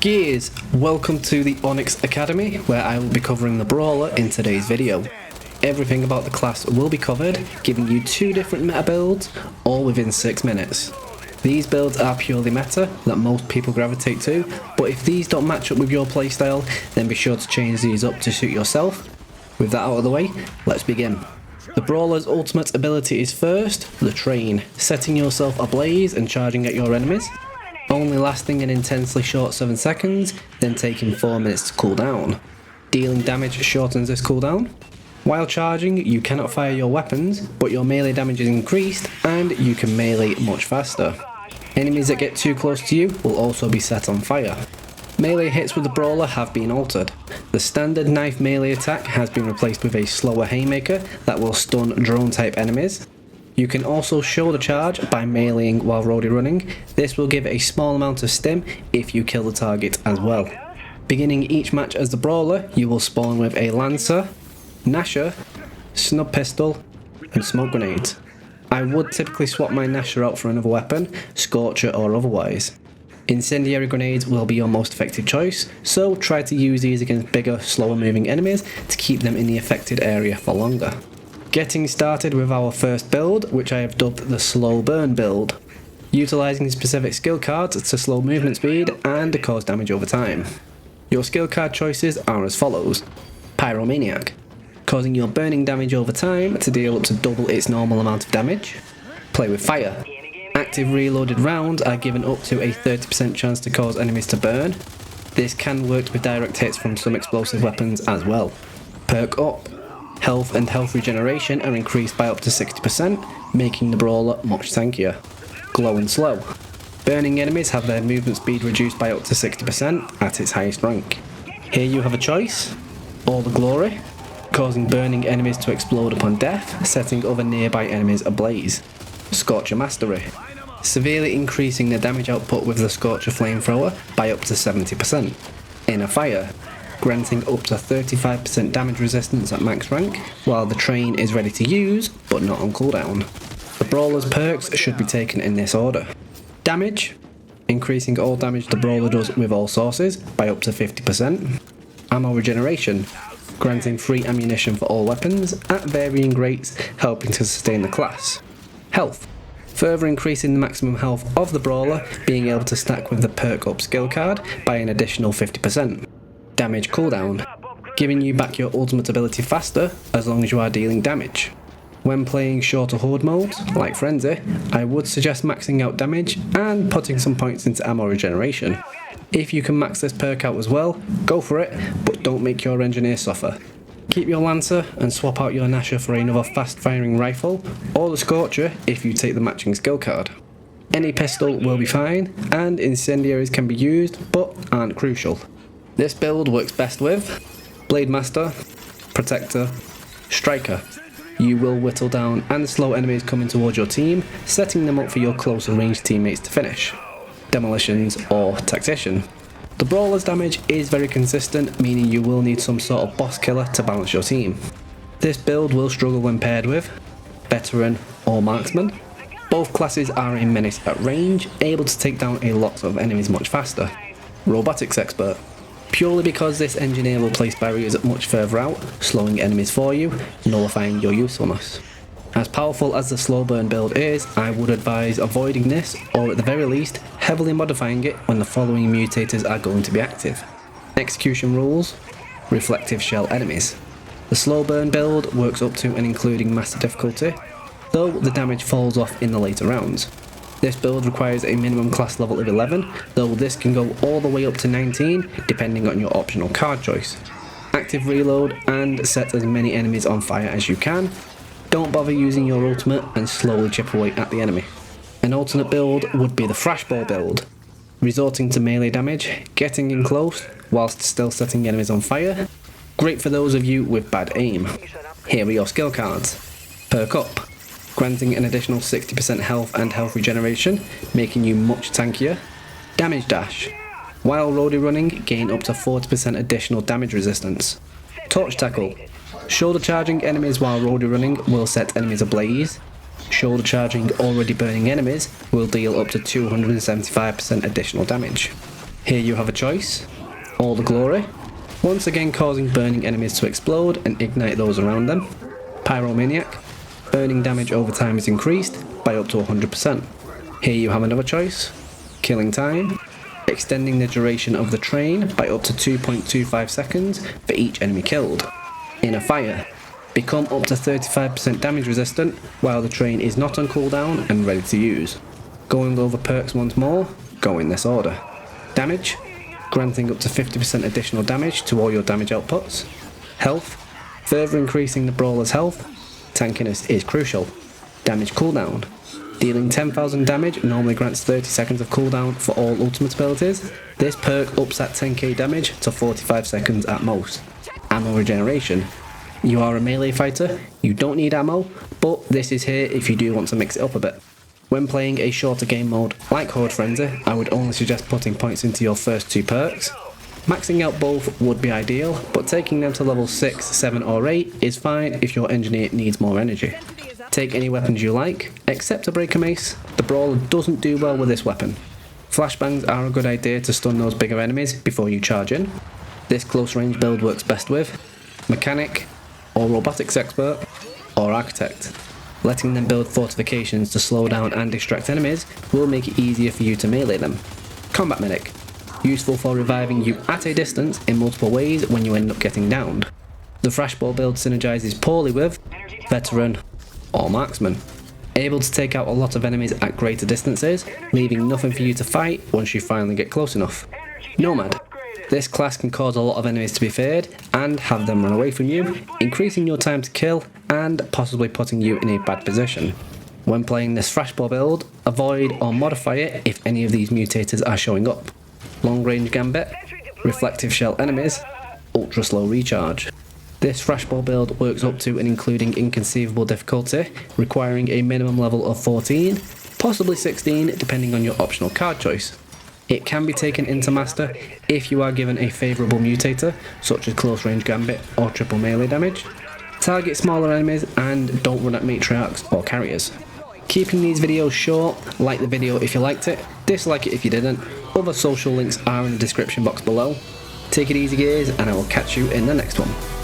Gears, welcome to the Onyx Academy, where I will be covering the Brawler in today's video. Everything about the class will be covered, giving you 2 different meta builds, all within 6 minutes. These builds are purely meta, that most people gravitate to, but if these don't match up with your playstyle, then be sure to change these up to suit yourself. With that out of the way, let's begin. The Brawler's ultimate ability is first, the Train, setting yourself ablaze and charging at your enemies. Only lasting an intensely short 7 seconds, then taking 4 minutes to cool down. Dealing damage shortens this cooldown. While charging, you cannot fire your weapons, but your melee damage is increased and you can melee much faster. Enemies that get too close to you will also be set on fire. Melee hits with the Brawler have been altered. The standard knife melee attack has been replaced with a slower haymaker that will stun drone type enemies. You can also shoulder charge by meleeing while roadie running. This will give a small amount of stim if you kill the target as well. Beginning each match as the Brawler, you will spawn with a Lancer, Nasher, Snub Pistol and Smoke Grenades. I would typically swap my Nasher out for another weapon, Scorcher or otherwise. Incendiary grenades will be your most effective choice, so try to use these against bigger, slower moving enemies to keep them in the affected area for longer. Getting started with our first build, which I have dubbed the Slow Burn build, utilising specific skill cards to slow movement speed and cause damage over time. Your skill card choices are as follows: Pyromaniac, causing your burning damage over time to deal up to double its normal amount of damage. Play with Fire. Active reloaded rounds are given up to a 30% chance to cause enemies to burn. This can work with direct hits from some explosive weapons as well. Perk Up. Health and health regeneration are increased by up to 60%, making the Brawler much tankier. Glow and Slow. Burning enemies have their movement speed reduced by up to 60% at its highest rank. Here you have a choice: All the Glory, causing burning enemies to explode upon death, setting other nearby enemies ablaze. Scorcher Mastery, severely increasing the damage output with the Scorcher Flamethrower by up to 70%. Inner Fire, granting up to 35% damage resistance at max rank, while the Train is ready to use, but not on cooldown. The Brawler's perks should be taken in this order. Damage, increasing all damage the Brawler does with all sources by up to 50%. Ammo regeneration, granting free ammunition for all weapons at varying rates, helping to sustain the class. Health, further increasing the maximum health of the Brawler, being able to stack with the Perk Up skill card by an additional 50%. Damage cooldown, giving you back your ultimate ability faster as long as you are dealing damage. When playing shorter Horde modes, like Frenzy, I would suggest maxing out damage and putting some points into ammo regeneration. If you can max this perk out as well, go for it, but don't make your engineer suffer. Keep your Lancer and swap out your Nasher for another fast firing rifle, or the Scorcher if you take the matching skill card. Any pistol will be fine, and incendiaries can be used, but aren't crucial. This build works best with Blade Master, Protector, Striker. You will whittle down and slow enemies coming towards your team, setting them up for your closer range teammates to finish. Demolitions or Tactician. The Brawler's damage is very consistent, meaning you will need some sort of boss killer to balance your team. This build will struggle when paired with Veteran or Marksman. Both classes are a menace at range, able to take down a lot of enemies much faster. Robotics Expert, purely because this engineer will place barriers much further out, slowing enemies for you, nullifying your usefulness. As powerful as the slow burn build is, I would advise avoiding this, or at the very least, heavily modifying it when the following mutators are going to be active. Execution rules, reflective shell enemies. The slow burn build works up to and including master difficulty, though the damage falls off in the later rounds. This build requires a minimum class level of 11, though this can go all the way up to 19 depending on your optional card choice. Active reload and set as many enemies on fire as you can. Don't bother using your ultimate and slowly chip away at the enemy. An alternate build would be the Flashball build, resorting to melee damage, getting in close whilst still setting enemies on fire. Great for those of you with bad aim. Here are your skill cards. Perk Up, granting an additional 60% health and health regeneration, making you much tankier. Damage Dash, while roadie running, gain up to 40% additional damage resistance. Torch Tackle, shoulder charging enemies while roadie running will set enemies ablaze. Shoulder charging already burning enemies will deal up to 275% additional damage. Here you have a choice. All the Glory, once again causing burning enemies to explode and ignite those around them. Pyromaniac, burning damage over time is increased by up to 100%. Here you have another choice. Killing Time, extending the duration of the train by up to 2.25 seconds for each enemy killed. Inner Fire, become up to 35% damage resistant while the train is not on cooldown and ready to use. Going over perks once more, go in this order. Damage, granting up to 50% additional damage to all your damage outputs. Health, further increasing the Brawler's health. Tankiness is crucial. Damage cooldown, dealing 10,000 damage normally grants 30 seconds of cooldown for all ultimate abilities. This perk ups that 10k damage to 45 seconds at most. Ammo regeneration, you are a melee fighter, you don't need ammo, but this is here if you do want to mix it up a bit. When playing a shorter game mode like Horde Frenzy, I would only suggest putting points into your first two perks. Maxing out both would be ideal, but taking them to level 6, 7 or 8 is fine if your engineer needs more energy. Take any weapons you like, except a breaker mace. The Brawler doesn't do well with this weapon. Flashbangs are a good idea to stun those bigger enemies before you charge in. This close range build works best with Mechanic, or Robotics Expert, or Architect. Letting them build fortifications to slow down and distract enemies will make it easier for you to melee them. Combat Medic, useful for reviving you at a distance in multiple ways when you end up getting downed. The Thrashball build synergizes poorly with Veteran or Marksman, able to take out a lot of enemies at greater distances, leaving nothing for you to fight once you finally get close enough. Nomad, this class can cause a lot of enemies to be feared and have them run away from you, increasing your time to kill and possibly putting you in a bad position. When playing this Thrashball build, avoid or modify it if any of these mutators are showing up. Long range Gambit, Reflective Shell enemies, ultra slow recharge. This Thrashball build works up to and including inconceivable difficulty, requiring a minimum level of 14, possibly 16 depending on your optional card choice. It can be taken into Master if you are given a favourable mutator, such as Close Range Gambit or triple melee damage. Target smaller enemies and don't run at matriarchs or carriers. Keeping these videos short, like the video if you liked it, dislike it if you didn't. Other social links are in the description box below. Take it easy guys, and I will catch you in the next one.